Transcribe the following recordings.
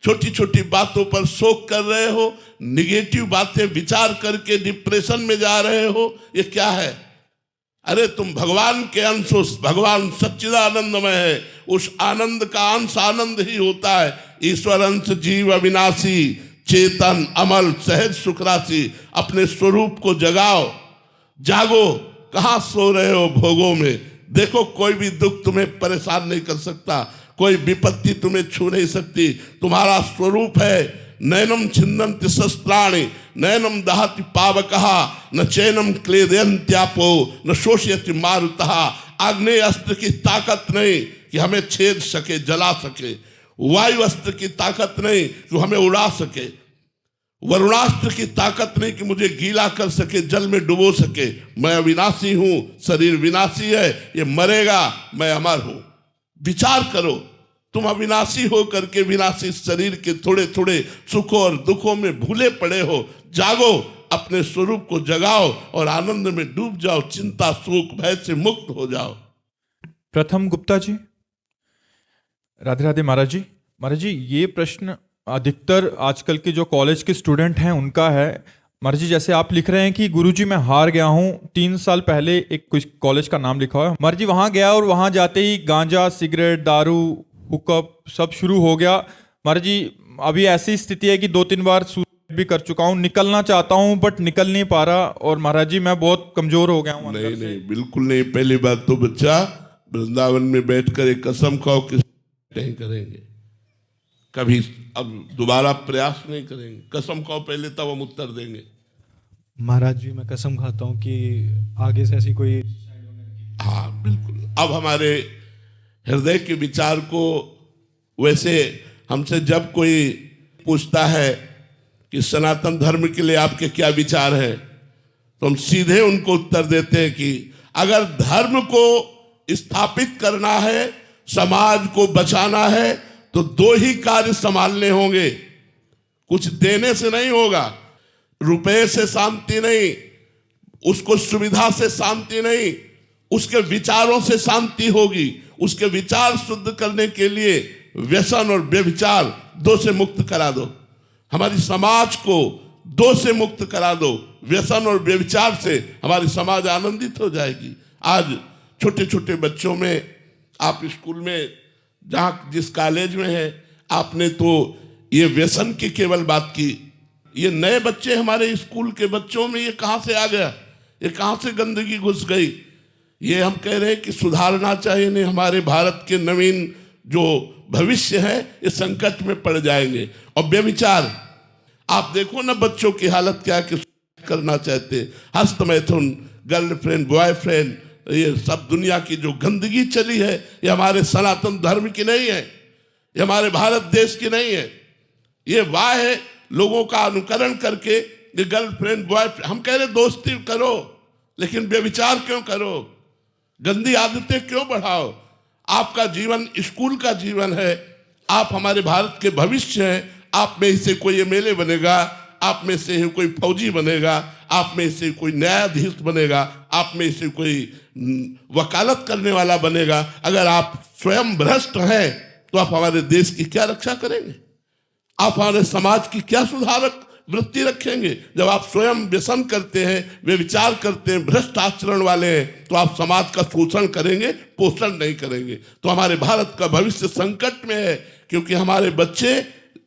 छोटी छोटी बातों पर शोक कर रहे हो, निगेटिव बातें विचार करके डिप्रेशन में जा रहे हो, ये क्या है? अरे तुम भगवान के अंश हो, भगवान सच्चिदानंदमय है, उस आनंद का अंश आनंद ही होता है। ईश्वर अंश जीव अविनाशी, चेतन अमल सहज सुख राशि। अपने स्वरूप को जगाओ, जागो। कहाँ सो रहे हो भोगों में? देखो कोई भी दुख तुम्हें परेशान नहीं कर सकता, कोई विपत्ति तुम्हें छू नहीं सकती। तुम्हारा स्वरूप है नैनम छिन्नन्ति शस्त्राणि, नैनम दहति पावकः, न चैनम क्लेदयन्त्यापो, न शोषयति मारुतः। आग्नेय अस्त्र की ताकत नहीं कि हमें छेद सके, जला सके। वायु अस्त्र की ताकत नहीं कि हमें उड़ा सके। वरुणास्त्र की ताकत नहीं कि मुझे गीला कर सके, जल में डुबो सके। मैं अविनाशी हूं, शरीर विनाशी है, ये मरेगा, मैं अमर हूं। विचार करो, तुम अविनाशी हो करके विनाशी शरीर के थोड़े थोड़े सुखों और दुखों में भूले पड़े हो। जागो, अपने स्वरूप को जगाओ और आनंद में डूब जाओ। चिंता शोक भय से मुक्त हो जाओ। प्रथम गुप्ता जी। राधे राधे महाराज जी। महाराज जी, ये प्रश्न अधिकतर आजकल के जो कॉलेज के स्टूडेंट हैं उनका है। महाराज जी, जैसे आप लिख रहे हैं कि गुरुजी मैं हार गया हूँ, 3 साल पहले एक कुछ कॉलेज का नाम लिखा हुआ है। महाराज जी वहाँ गया और वहाँ जाते ही गांजा, सिगरेट, दारू, हुकअप सब शुरू हो गया। महाराज जी अभी ऐसी स्थिति है कि 2-3 बार सुसाइड भी कर चुका हूँ, निकलना चाहता हूँ बट निकल नहीं पा रहा। और महाराज जी मैं बहुत कमजोर हो गया हूँ। नहीं, बिल्कुल नहीं। पहली बात तो बच्चा, वृंदावन में बैठकर एक कसम खाओ कि नहीं करेंगे कभी, अब दोबारा प्रयास नहीं करेंगे। कसम खाओ पहले, तब हम उत्तर देंगे। महाराज जी मैं कसम खाता हूँ कि आगे से ऐसी कोई। हाँ बिल्कुल। अब हमारे हृदय के विचार को, वैसे हमसे जब कोई पूछता है कि सनातन धर्म के लिए आपके क्या विचार हैं, तो हम सीधे उनको उत्तर देते हैं कि अगर धर्म को स्थापित करना है, समाज को बचाना है, तो 2 ही कार्य संभालने होंगे। कुछ देने से नहीं होगा, रुपए से शांति नहीं, उसको सुविधा से शांति नहीं, उसके विचारों से शांति होगी। उसके विचार शुद्ध करने के लिए व्यसन और व्यभिचार 2 से मुक्त करा दो। हमारी समाज को 2 से मुक्त करा दो। व्यसन और व्यभिचार से हमारी समाज आनंदित हो जाएगी। आज छोटे छोटे बच्चों में, आप स्कूल में जहाँ जिस कॉलेज में है, आपने तो ये व्यसन की केवल बात की। ये नए बच्चे हमारे स्कूल के बच्चों में ये कहाँ से आ गया? ये कहाँ से गंदगी घुस गई? ये हम कह रहे हैं कि सुधारना चाहिए। नहीं, हमारे भारत के नवीन जो भविष्य है ये संकट में पड़ जाएंगे। और व्यभिचार, आप देखो ना बच्चों की हालत क्या कि करना चाहते, हस्त मैथुन, गर्लफ्रेंड, बॉयफ्रेंड, ये सब दुनिया की जो गंदगी चली है, ये हमारे सनातन धर्म की नहीं है, ये हमारे भारत देश की नहीं है। ये वाह है लोगों का अनुकरण करके ये गर्लफ्रेंड बॉयफ्रेंड। हम कह रहे दोस्ती करो, लेकिन व्यभिचार क्यों करो? गंदी आदतें क्यों बढ़ाओ? आपका जीवन स्कूल का जीवन है, आप हमारे भारत के भविष्य हैं। आप में से कोई एमएलए बनेगा, आप में से कोई फौजी बनेगा, आप में से कोई न्यायाधीश बनेगा, आप में से कोई वकालत करने वाला बनेगा। अगर आप स्वयं भ्रष्ट हैं तो आप हमारे देश की क्या रक्षा करेंगे? आप हमारे समाज की क्या सुधारक वृत्ति रखेंगे? जब आप स्वयं व्यसन करते हैं, वे विचार करते हैं, भ्रष्ट आचरण वाले हैं, तो आप समाज का शोषण करेंगे, पोषण नहीं करेंगे। तो हमारे भारत का भविष्य संकट में है, क्योंकि हमारे बच्चे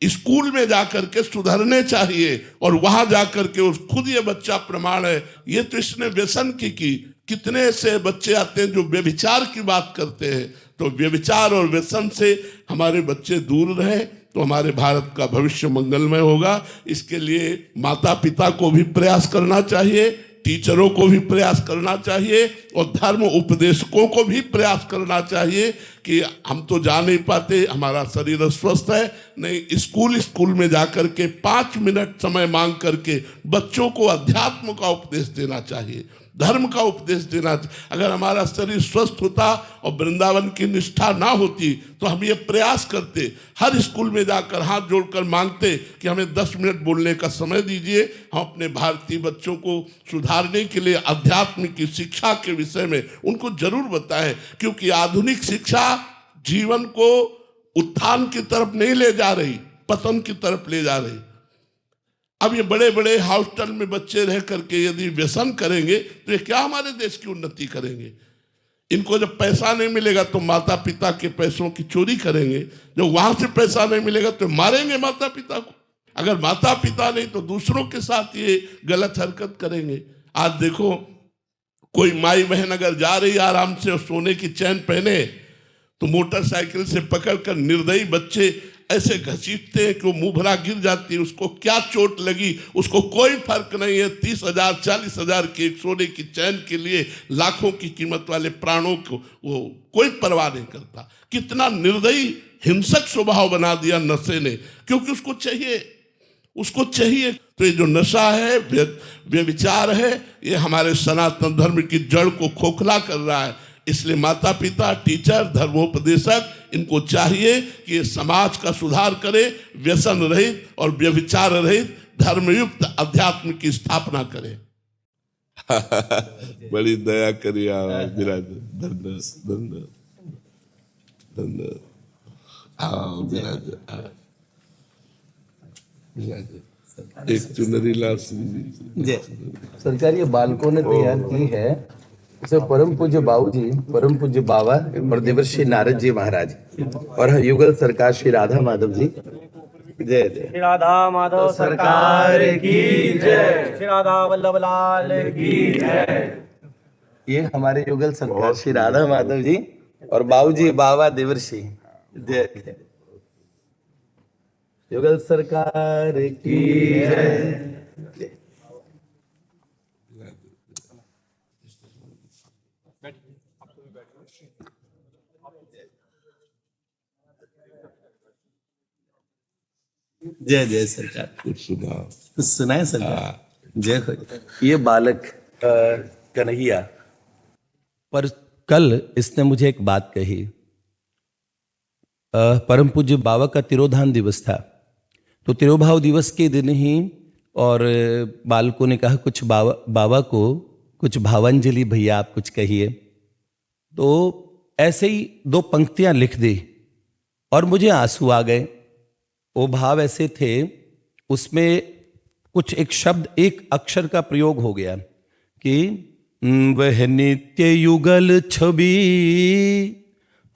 स्कूल में जाकर के सुधरने चाहिए और वहां जाकर के खुद ये बच्चा प्रमाण है। ये तो इसने व्यसन की। कितने ऐसे बच्चे आते हैं जो व्यभिचार की बात करते हैं। तो व्यभिचार और व्यसन से हमारे बच्चे दूर रहें तो हमारे भारत का भविष्य मंगलमय होगा। इसके लिए माता पिता को भी प्रयास करना चाहिए, टीचरों को भी प्रयास करना चाहिए और धर्म उपदेशकों को भी प्रयास करना चाहिए कि हम तो जा नहीं पाते, हमारा शरीर स्वस्थ है, नहीं स्कूल में जाकर के 5 मिनट समय मांग करके बच्चों को अध्यात्म का उपदेश देना चाहिए, धर्म का उपदेश देना। अगर हमारा शरीर स्वस्थ होता और वृंदावन की निष्ठा ना होती तो हम ये प्रयास करते, हर स्कूल में जाकर हाथ जोड़कर मांगते कि हमें 10 मिनट बोलने का समय दीजिए। हम अपने भारतीय बच्चों को सुधारने के लिए अध्यात्म की शिक्षा के विषय में उनको जरूर बताएं, क्योंकि आधुनिक शिक्षा जीवन को उत्थान की तरफ नहीं ले जा रही, पतन की तरफ ले जा रही। अब ये बड़े बड़े हॉस्टल में बच्चे रह करके यदि व्यसन करेंगे तो ये क्या हमारे देश की उन्नति करेंगे? इनको जब पैसा नहीं मिलेगा तो माता पिता के पैसों की चोरी करेंगे, जब वहां से पैसा नहीं मिलेगा तो मारेंगे माता पिता को, अगर माता पिता नहीं तो दूसरों के साथ ये गलत हरकत करेंगे। आज देखो, कोई माई बहन अगर जा रही आराम से और सोने की चैन पहने तो मोटरसाइकिल से पकड़कर निर्दयी बच्चे ऐसे घसीटते हैं कि वो मुंह भरा गिर जाती है। उसको क्या चोट लगी उसको कोई फर्क नहीं है। 30,000 40,000 की एक सोने की चैन के लिए लाखों की कीमत वाले प्राणों को वो कोई परवाह नहीं करता। कितना निर्दयी हिंसक स्वभाव बना दिया नशे ने, क्योंकि उसको चाहिए। तो ये जो नशा है, व्यभिचार है, ये हमारे सनातन धर्म की जड़ को खोखला कर रहा है। इसलिए माता पिता, टीचर, धर्मोपदेशक, इनको चाहिए कि ये समाज का सुधार करे, व्यसन रहित और व्यभिचार रहित धर्मयुक्त अध्यात्म की स्थापना करे। बड़ी दया करिए विराज। धन्यवाद। एक चुनरी लाल जय सरकार, ये बालकों ने तैयार की है, इसे परम पूज्य बाबू जी, परम पूज्य बाबा और देवर्षि नारद जी महाराज और युगल सरकार श्री राधा माधव जी। जय जय श्री राधा माधव सरकार की जय। श्री राधा वल्लभ लाल की जय। ये हमारे युगल सरकार श्री राधा माधव जी और बाबू जी बाबा देवर्षि। जय जय युगल सरकार की जय। जय जय सरकार। कुछ सुनाए सरकार। जय हो। ये बालक कन्हैया, पर कल इसने मुझे एक बात कही। परम पूज्य बाबा का तिरोधान दिवस था, तो तिरोभाव दिवस के दिन ही और बालकों ने कहा कुछ बाबा को कुछ भावांजलि भैया आप कुछ कहिए। तो ऐसे ही 2 पंक्तियां लिख दी और मुझे आंसू आ गए। वो भाव ऐसे थे, उसमें कुछ एक शब्द, एक अक्षर का प्रयोग हो गया कि वह नित्य युगल छवि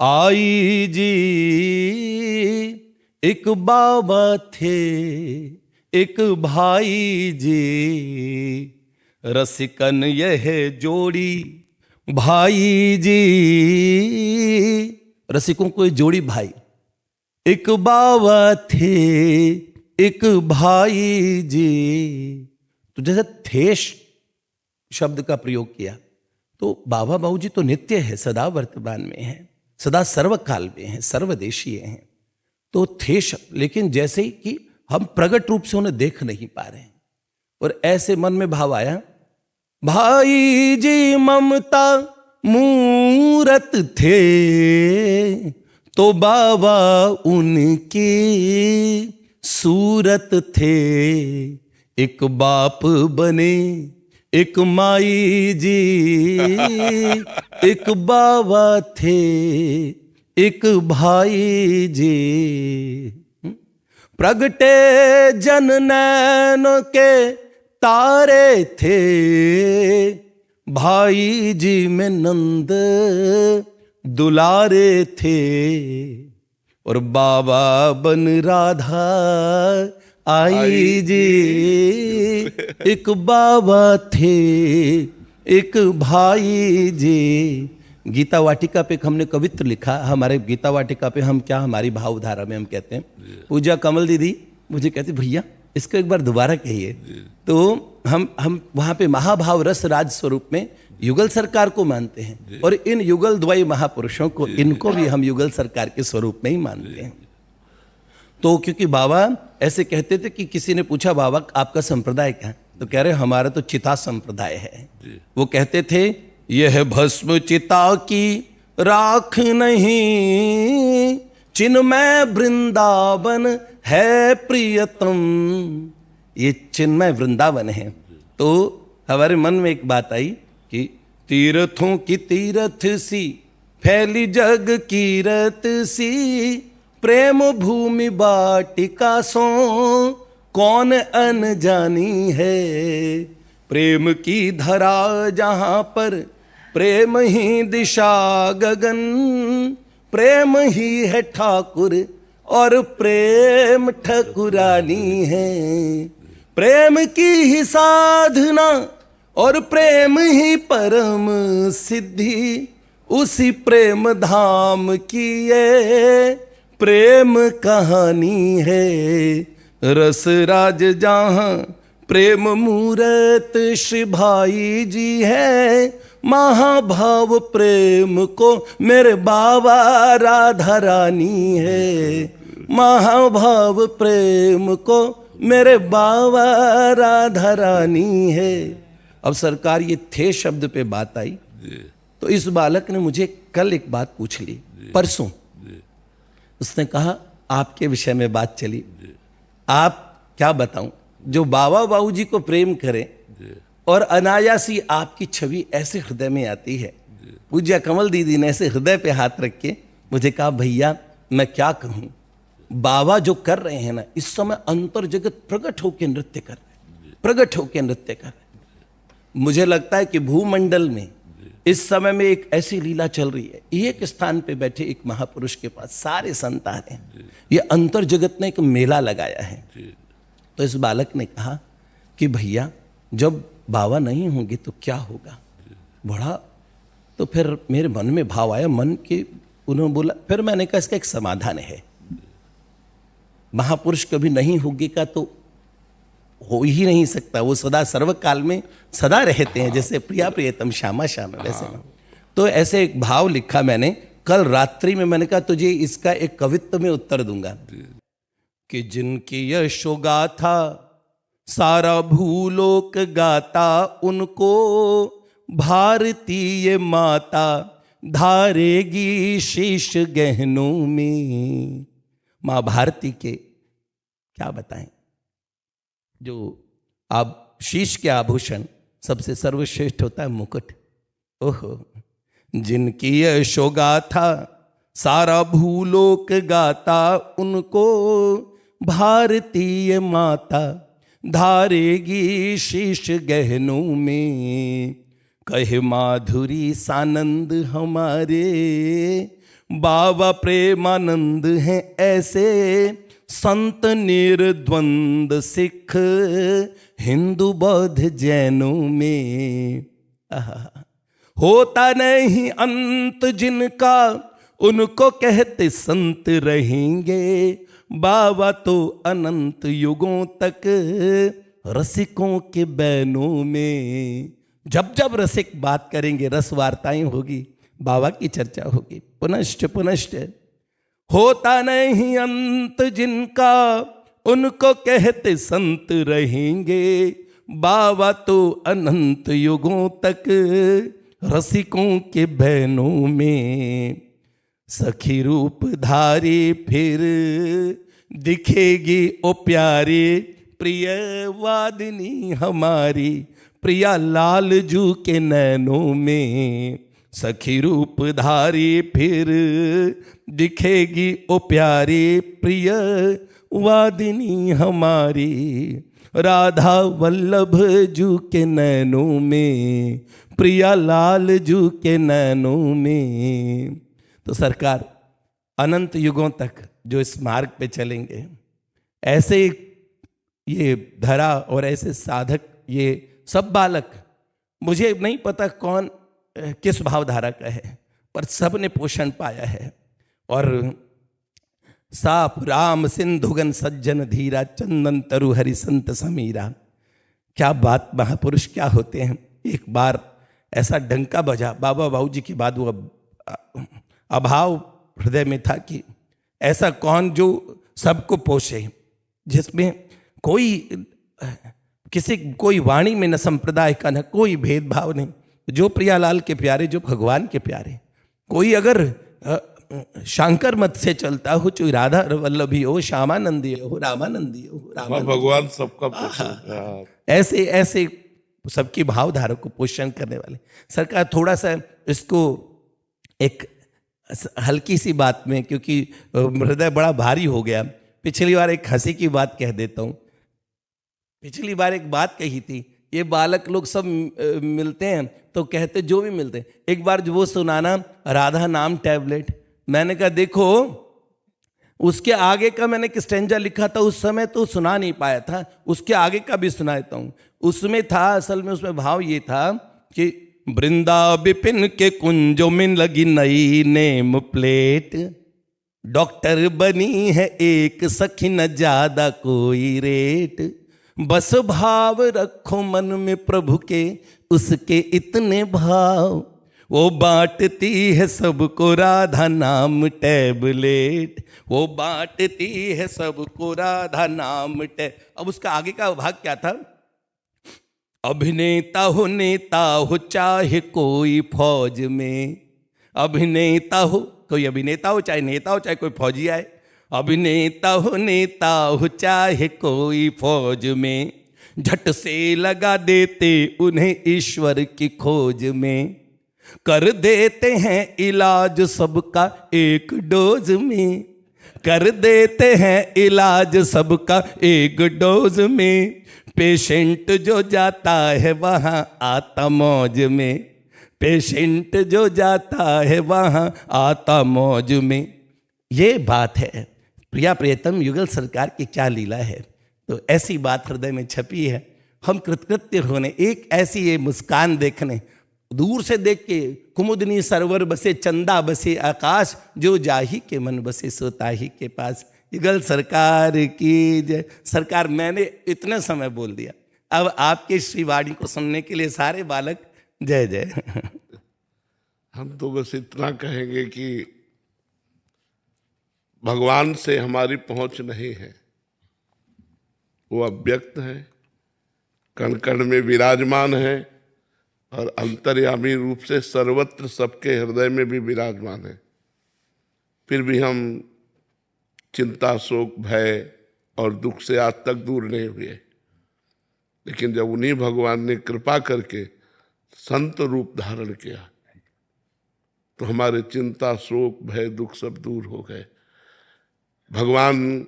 आई जी, एक बाबा थे एक भाई जी, रसिकन यह जोड़ी भाई जी, रसिकों को ये जोड़ी भाई, एक बाबा थे एक भाई जी। तो जैसे थेश शब्द का प्रयोग किया, तो बाबा बाबू जी तो नित्य है, सदा वर्तमान में है, सदा सर्वकाल में है, सर्वदेशीय हैं। तो थेश, लेकिन जैसे ही कि हम प्रगट रूप से उन्हें देख नहीं पा रहे हैं, और ऐसे मन में भाव आया, भाई जी ममता मूरत थे, तो बाबा उनकी सूरत थे, एक बाप बने एक माई जी, एक बाबा थे एक भाई जी, प्रगटे जन नैन के तारे थे, भाई जी में नंद दुलारे थे, और बाबा बन राधा आई जी, एक बाबा थे एक भाई जी। गीता वाटिका पे हमने कवित्र लिखा, हमारे गीता वाटिका पे हम क्या, हमारी भावधारा में हम कहते हैं, पूजा कमल दीदी मुझे कहती भैया इसको एक बार दोबारा कहिए। तो हम वहाँ पे महाभाव रस राज स्वरूप में युगल सरकार को मानते हैं, और इन युगल द्वय महापुरुषों को, इनको भी हम युगल सरकार के स्वरूप में ही मानते हैं। तो क्योंकि बाबा ऐसे कहते थे कि किसी ने पूछा बाबा आपका संप्रदाय क्या है, तो कह रहे हमारा तो चिता संप्रदाय है। वो कहते थे यह भस्म चिता की राख नहीं, चिन्मय वृंदावन है प्रियतम, ये चिन्मय वृंदावन है। तो हमारे मन में एक बात आई कि तीर्थों की तीर्थ सी फैली जग कीरत सी, प्रेम भूमि बाटिका सो कौन अनजानी है। प्रेम की धरा जहां पर प्रेम ही दिशा गगन, प्रेम ही है ठाकुर और प्रेम ठकुरानी है। प्रेम की ही साधना और प्रेम ही परम सिद्धि, उसी प्रेम धाम की ये प्रेम कहानी है। रस राज जहां प्रेम मूरत श्री भाई जी है। महाभाव प्रेम को मेरे बाबा राधा रानी है। महाभाव प्रेम को मेरे बाबा राधा रानी है। अब सरकार ये थे शब्द पे बात आई तो इस बालक ने मुझे कल एक बात पूछ ली, परसों उसने कहा आपके विषय में बात चली, आप क्या बताऊं, जो बाबा बाबूजी को प्रेम करें और अनायासी आपकी छवि ऐसे हृदय में आती है। पूज्य कमल दीदी ने ऐसे हृदय पे हाथ रख के मुझे कहा भैया मैं क्या कहूं, बाबा जो कर रहे हैं ना इस समय अंतर जगत प्रकट होकर नृत्य कर रहे हैं, प्रकट होकर नृत्य कर रहे हैं। मुझे लगता है कि भूमंडल में इस समय में एक ऐसी लीला चल रही है, एक स्थान पे बैठे एक महापुरुष के पास सारे संत आ रहे हैं। ये अंतर जगत ने एक मेला लगाया है। तो इस बालक ने कहा कि भैया जब बाबा नहीं होंगे तो क्या होगा, बड़ा तो फिर मेरे मन में भाव आया, मन के उन्होंने बोला, फिर मैंने कहा इसका एक समाधान है, महापुरुष कभी नहीं होगे का तो हो ही नहीं सकता, वो सदा सर्वकाल में सदा रहते हैं, जैसे प्रिया प्रियतम श्यामा श्याम वैसे ना। तो ऐसे एक भाव लिखा मैंने कल रात्रि में, मैंने कहा तुझे इसका एक कवित्व में उत्तर दूंगा कि जिनकी यशो गाथा सारा भूलोक गाता, उनको भारतीय माता धारेगी शीश गहनों में। माँ भारती के क्या बताएं, जो आप शीश के आभूषण सबसे सर्वश्रेष्ठ होता है मुकुट। ओहो, जिनकी यशो गाथा सारा भूलोक गाता, उनको भारतीय माता धारेगी शीश गहनों में। कहे माधुरी सानंद हमारे बाबा प्रेमानंद हैं ऐसे, संत निर्द्वंद सिख हिंदू बौद्ध जैनों में। होता नहीं अंत जिनका, उनको कहते संत रहेंगे। बाबा तो अनंत युगों तक रसिकों के बैनों में। जब जब रसिक बात करेंगे, रस वार्ताएं होगी, बाबा की चर्चा होगी, पुनश्च पुनश्च। होता नहीं अंत जिनका, उनको कहते संत रहेंगे। बाबा तो अनंत युगों तक रसिकों के बहनों में। सखी रूप धारी फिर दिखेगी ओ प्यारी, प्रिय वादिनी हमारी प्रिया लाल जू के नैनों में। सखी रूप धारी फिर दिखेगी ओ प्यारी, प्रिय वादिनी हमारी राधा वल्लभ जू के नैनों में, प्रिया लाल जू के नैनों में। तो सरकार अनंत युगों तक जो इस मार्ग पे चलेंगे, ऐसे ये धरा और ऐसे साधक, ये सब बालक, मुझे नहीं पता कौन किस भावधारा का है, पर सब ने पोषण पाया है। और साप राम सिंधुगन सज्जन धीरा, चंदन तरु हरि संत समीरा। क्या बात, महापुरुष क्या होते हैं। एक बार ऐसा डंका बजा, बाबा बाबूजी के बाद वो अभाव हृदय में था कि ऐसा कौन जो सबको पोषे, जिसमें कोई किसी कोई वाणी में न संप्रदाय का, न कोई भेदभाव नहीं, जो प्रियालाल के प्यारे, जो भगवान के प्यारे। कोई अगर शांकर मत से चलता हो, चाहे राधा वल्लभी हो, श्यामानंदी हो, रामानंदी हो, भगवान सबका पोषण। ऐसे ऐसे सबकी भावधारा को पोषण करने वाले। सरकार थोड़ा सा इसको एक हल्की सी बात में, क्योंकि हृदय बड़ा भारी हो गया। पिछली बार एक हंसी की बात कह देता हूँ। पिछली बार एक बात कही थी, ये बालक लोग सब मिलते हैं तो कहते, जो भी मिलते हैं, एक बार जो वो सुनाना राधा नाम टैबलेट। मैंने कहा देखो, उसके आगे का मैंने एक स्टेंजा लिखा था, उस समय तो सुना नहीं पाया था, उसके आगे का भी सुनाता हूँ। उसमें था, असल में उसमें भाव ये था कि वृंदा विपिन के कुंजों में लगी नई नेम प्लेट, डॉक्टर बनी है एक सखी न ज्यादा कोई रेट, बस भाव रखो मन में प्रभु के उसके इतने भाव, वो बांटती है सबको राधा नाम टैबलेट, वो बांटती है सबको राधा नाम अब उसका आगे का भाग क्या था? अभिनेता हो नेता हो चाहे कोई फौज में, अभिनेता हो, कोई अभिनेता हो चाहे नेता हो चाहे कोई फौजी आए, अभिनेता हो नेता हो चाहे कोई फौज में, झट से लगा देते उन्हें ईश्वर की खोज में, कर देते हैं इलाज सबका एक डोज में, कर देते हैं इलाज सबका एक डोज में, पेशेंट जो जाता है वहाँ आता मौज में, पेशेंट जो जाता है वहाँ आता मौज में। ये बात है। प्रिया प्रियतम युगल सरकार की क्या लीला है। तो ऐसी बात हृदय में छपी है। हम कृतकृत्य होने, एक ऐसी ये मुस्कान देखने, दूर से देख के कुमुदनी सरोवर बसे चंदा बसे आकाश, जो जाही के मन बसे सो ताही के पास। युगल सरकार की जय। सरकार, मैंने इतना समय बोल दिया, अब आपके श्री वाणी को सुनने के लिए सारे बालक जय जय। हम तो बस इतना कहेंगे कि भगवान से हमारी पहुंच नहीं है, वो अव्यक्त है, कण कण में विराजमान है और अंतर्यामी रूप से सर्वत्र सबके हृदय में भी विराजमान है। फिर भी हम चिंता शोक भय और दुख से आज तक दूर नहीं हुए। लेकिन जब उन्हीं भगवान ने कृपा करके संत रूप धारण किया तो हमारे चिंता शोक भय दुख सब दूर हो गए। भगवान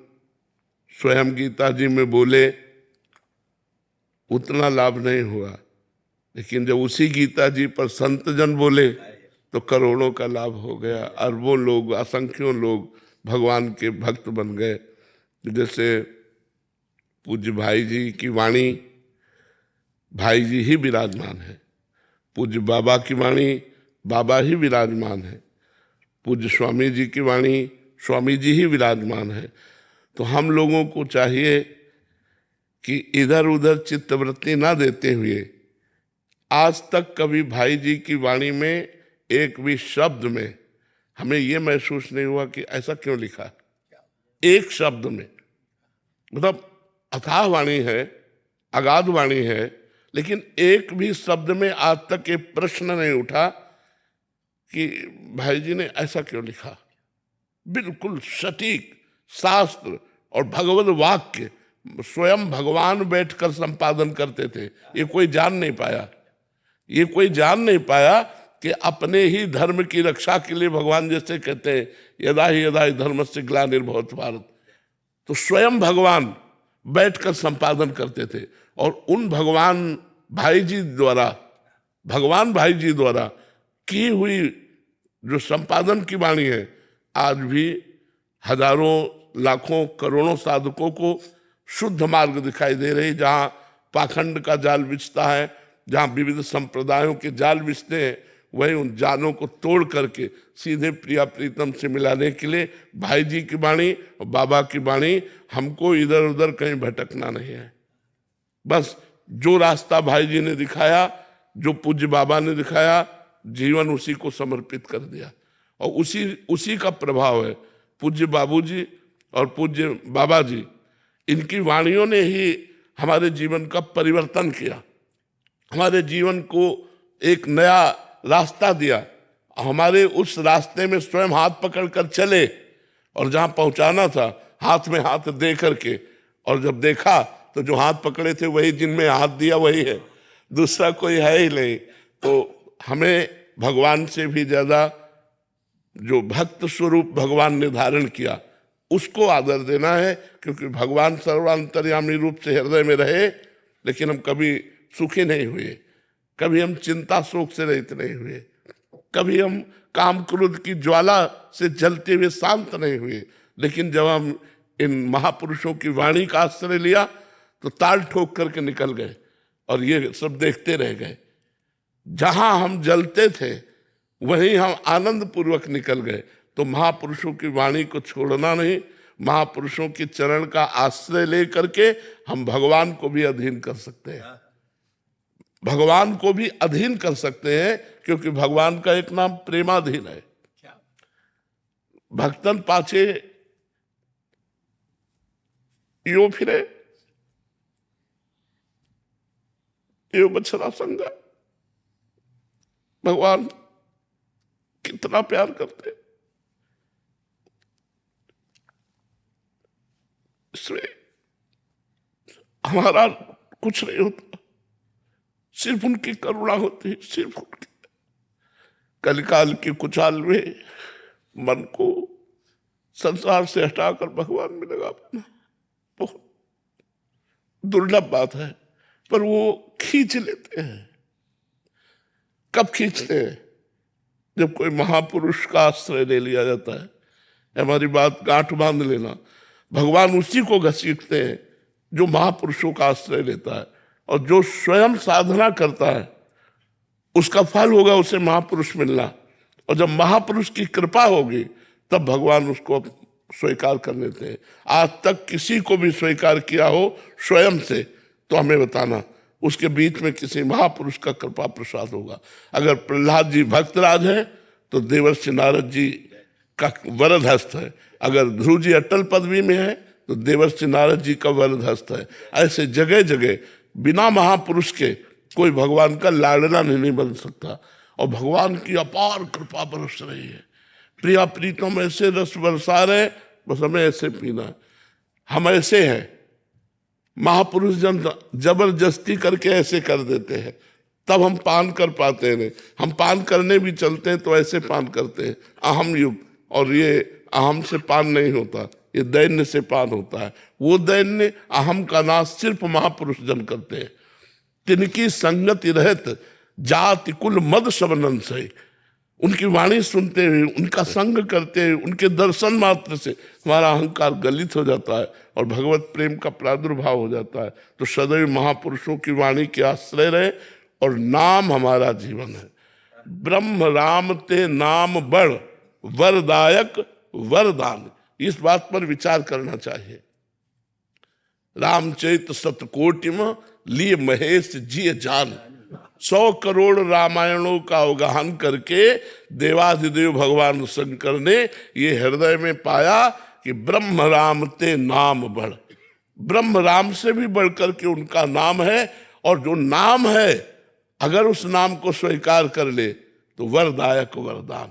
स्वयं गीता जी में बोले, उतना लाभ नहीं हुआ, लेकिन जब उसी गीता जी पर संत जन बोले तो करोड़ों का लाभ हो गया। अरबों लोग, असंख्यों लोग भगवान के भक्त बन गए। जैसे पूज्य भाई जी की वाणी, भाई जी ही विराजमान है। पूज्य बाबा की वाणी, बाबा ही विराजमान है। पूज्य स्वामी जी की वाणी, स्वामी जी ही विराजमान है। तो हम लोगों को चाहिए कि इधर उधर चित्तवृत्ति ना देते हुए, आज तक कभी भाई जी की वाणी में एक भी शब्द में हमें यह महसूस नहीं हुआ कि ऐसा क्यों लिखा। एक शब्द में, मतलब अथाह वाणी है, अगाध वाणी है, लेकिन एक भी शब्द में आज तक ये प्रश्न नहीं उठा कि भाई जी ने ऐसा क्यों लिखा। बिल्कुल सटीक शास्त्र और भगवत वाक्य स्वयं भगवान बैठकर संपादन करते थे। ये कोई जान नहीं पाया, ये कोई जान नहीं पाया कि अपने ही धर्म की रक्षा के लिए भगवान जैसे कहते हैं, यदा ही धर्मस्य ग्लानिर्भवति भारत, तो स्वयं भगवान बैठकर संपादन करते थे। और उन भगवान भाई जी द्वारा की हुई जो संपादन की वाणी है, आज भी हजारों लाखों करोड़ों साधकों को शुद्ध मार्ग दिखाई दे रही। जहाँ पाखंड का जाल बिछता है, जहाँ विविध संप्रदायों के जाल बिछते हैं, वही उन जालों को तोड़ करके सीधे प्रिया प्रीतम से मिलाने के लिए भाई जी की वाणी और बाबा की वाणी, हमको इधर उधर कहीं भटकना नहीं है। बस जो रास्ता भाई जी ने दिखाया, जो पूज्य बाबा ने दिखाया, जीवन उसी को समर्पित कर दिया। और उसी का प्रभाव है। पूज्य बाबूजी और पूज्य बाबा जी, इनकी वाणियों ने ही हमारे जीवन का परिवर्तन किया, हमारे जीवन को एक नया रास्ता दिया। हमारे उस रास्ते में स्वयं हाथ पकड़ कर चले और जहां पहुंचाना था हाथ में हाथ दे करके, और जब देखा तो जो हाथ पकड़े थे वही जिनमें हाथ दिया वही है, दूसरा कोई है ही नहीं। तो हमें भगवान से भी ज्यादा जो भक्त स्वरूप भगवान ने धारण किया उसको आदर देना है, क्योंकि भगवान सर्वांतर्यामी रूप से हृदय में रहे, लेकिन हम कभी सुखी नहीं हुए, कभी हम चिंता शोक से रहित नहीं हुए, कभी हम काम क्रोध की ज्वाला से जलते हुए शांत नहीं हुए। लेकिन जब हम इन महापुरुषों की वाणी का आश्रय लिया तो ताल ठोक करके निकल गए और ये सब देखते रह गए। जहां हम जलते थे वहीं हम आनंद पूर्वक निकल गए। तो महापुरुषों की वाणी को छोड़ना नहीं, महापुरुषों के चरण का आश्रय ले करके हम भगवान को भी अधीन कर सकते हैं, भगवान को भी अधीन कर सकते हैं, क्योंकि भगवान का एक नाम प्रेमाधीन है। भक्तन पाछे यो फिरे यो बछड़ा संगा। भगवान कितना प्यार करते हैं, इसमें हमारा कुछ नहीं होता, सिर्फ उनकी करुणा होती है, सिर्फ उनकी। कलिकाल की कुचाल में मन को संसार से हटाकर भगवान में लगा पाना बहुत दुर्लभ बात है, पर वो खींच लेते हैं। कब खींचते हैं? जब कोई महापुरुष का आश्रय ले लिया जाता है। हमारी बात गांठ बांध लेना, भगवान उसी को घसीटते हैं जो महापुरुषों का आश्रय लेता है, और जो स्वयं साधना करता है उसका फल होगा उसे महापुरुष मिलना। और जब महापुरुष की कृपा होगी तब भगवान उसको स्वीकार कर लेते हैं। आज तक किसी को भी स्वीकार किया हो स्वयं से तो हमें बताना, उसके बीच में किसी महापुरुष का कृपा प्रसाद होगा। अगर प्रहलाद जी भक्तराज है तो देवर्षि नारद जी का वरद हस्त है, अगर ध्रुव जी अटल पदवी में है तो देवर्षि नारद जी का वरद हस्त है। ऐसे जगह जगह बिना महापुरुष के कोई भगवान का लाडला नहीं बन सकता। और भगवान की अपार कृपा बरस रही है, प्रिया प्रीतम ऐसे रस बरसा रहे, बस हमें ऐसे पीना है। हम ऐसे हैं, महापुरुष जन जबरदस्ती करके ऐसे कर देते हैं, तब हम पान कर पाते हैं। हम पान करने भी चलते हैं तो ऐसे पान करते हैं, अहम युग। और ये अहम से पान नहीं होता, ये दैन्य से पान होता है। वो दैन्य अहम का नाश सिर्फ महापुरुष जन करते हैं। तिनकी संगति रहत जाति कुल मद सबनन से, उनकी वाणी सुनते हुए, उनका संग करते हुए, उनके दर्शन मात्र से हमारा अहंकार गलित हो जाता है और भगवत प्रेम का प्रादुर्भाव हो जाता है। तो सदैव महापुरुषों की वाणी के आश्रय रहे और नाम हमारा जीवन है। ब्रह्म राम ते नाम बड़ वरदायक वरदान, इस बात पर विचार करना चाहिए। रामचरित सतकोटि में लिए महेश जी जान, 100 करोड़ रामायणों का अवगाहन करके देवाधिदेव भगवान शंकर ने ये हृदय में पाया कि ब्रह्म राम ते नाम बढ़, ब्रह्म राम से भी बढ़कर के उनका नाम है। और जो नाम है अगर उस नाम को स्वीकार कर ले तो वरदायक वरदान।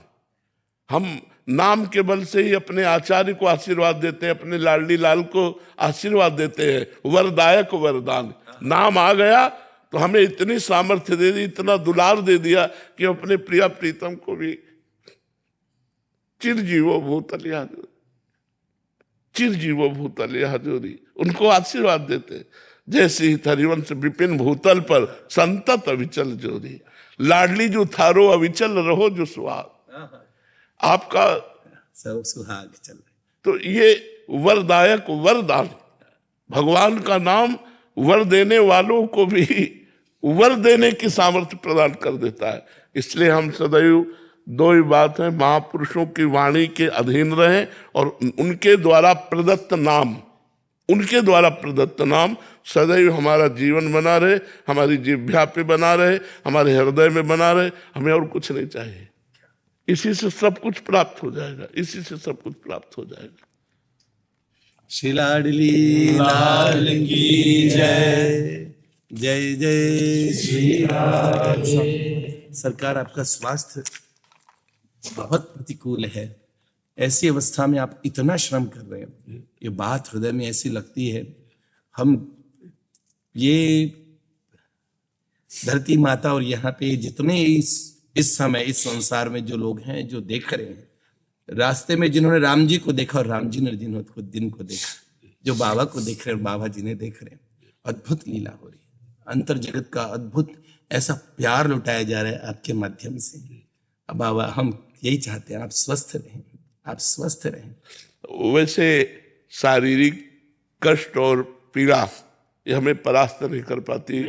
हम नाम के बल से ही अपने आचार्य को आशीर्वाद देते हैं, अपने लाडली लाल को आशीर्वाद देते हैं, वरदायक वरदान। नाम आ गया तो हमें इतनी सामर्थ्य दे दी, इतना दुलार दे दिया कि अपने प्रिया प्रीतम को भी चिरजीवो भूतल चिरजीवो भूतल हजूरी, उनको आशीर्वाद देते। जैसे ही हरिवंश विपिन भूतल पर संतत अविचल जोरी, लाडली जो थारो अविचल रहो जो सुहाग, आपका सब सुहाग चल। तो ये वरदायक वरदान, भगवान का नाम वर देने वालों को भी वर देने की सामर्थ्य प्रदान कर देता है। इसलिए हम सदैव दो ही बात है, महापुरुषों की वाणी के अधीन रहें और उनके द्वारा प्रदत्त नाम, उनके द्वारा प्रदत्त नाम सदैव हमारा जीवन बना रहे, हमारी जिह्वा पे बना रहे, हमारे हृदय में बना रहे। हमें और कुछ नहीं चाहिए, इसी से सब कुछ प्राप्त हो जाएगा, इसी से सब कुछ प्राप्त हो जाएगा। श्री लाडली लाल की जय, जय जय श्री राम। सरकार, आपका स्वास्थ्य बहुत प्रतिकूल है, ऐसी अवस्था में आप इतना श्रम कर रहे हैं, ये बात हृदय में ऐसी लगती है। हम ये धरती माता और यहाँ पे जितने इस समय इस संसार में जो लोग हैं, जो देख रहे हैं, रास्ते में जिन्होंने राम जी को देखा और राम जी ने जिन्होंने दिन को देखा, जो बाबा को देख रहे हैं और बाबा जी ने देख रहे हैं, अद्भुत लीला हो रही है। अंतर जगत का अद्भुत ऐसा प्यार लुटाया जा रहा है आपके माध्यम से। अब बाबा हम यही चाहते हैं, आप स्वस्थ रहें, आप स्वस्थ रहें। वैसे शारीरिक कष्ट और पीड़ा ये हमें परास्त नहीं कर पाती।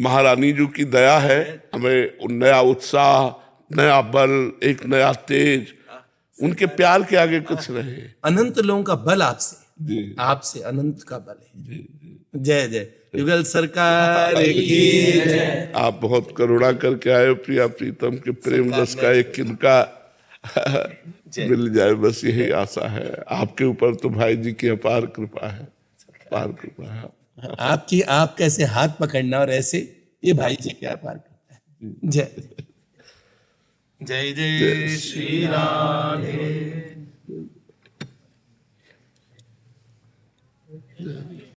महारानी जी की दया है, हमें नया उत्साह, नया बल, एक नया तेज, उनके प्यार के आगे कुछ नहीं। अनंत लोगों का बल आपसे, जी। आपसे अनंत का बल है। जय जय युगल सरकार की जय। आप बहुत करुणा करके आए, प्रिया प्रीतम के प्रेम रस का एक किनका मिल जाए, बस यही आशा है। आपके ऊपर तो भाई जी की अपार कृपा है, अपार कृपा है। आपकी, आप कैसे हाथ पकड़ना और ऐसे, ये भाई जी क्या पार करता है। जय जय जय श्री राधे।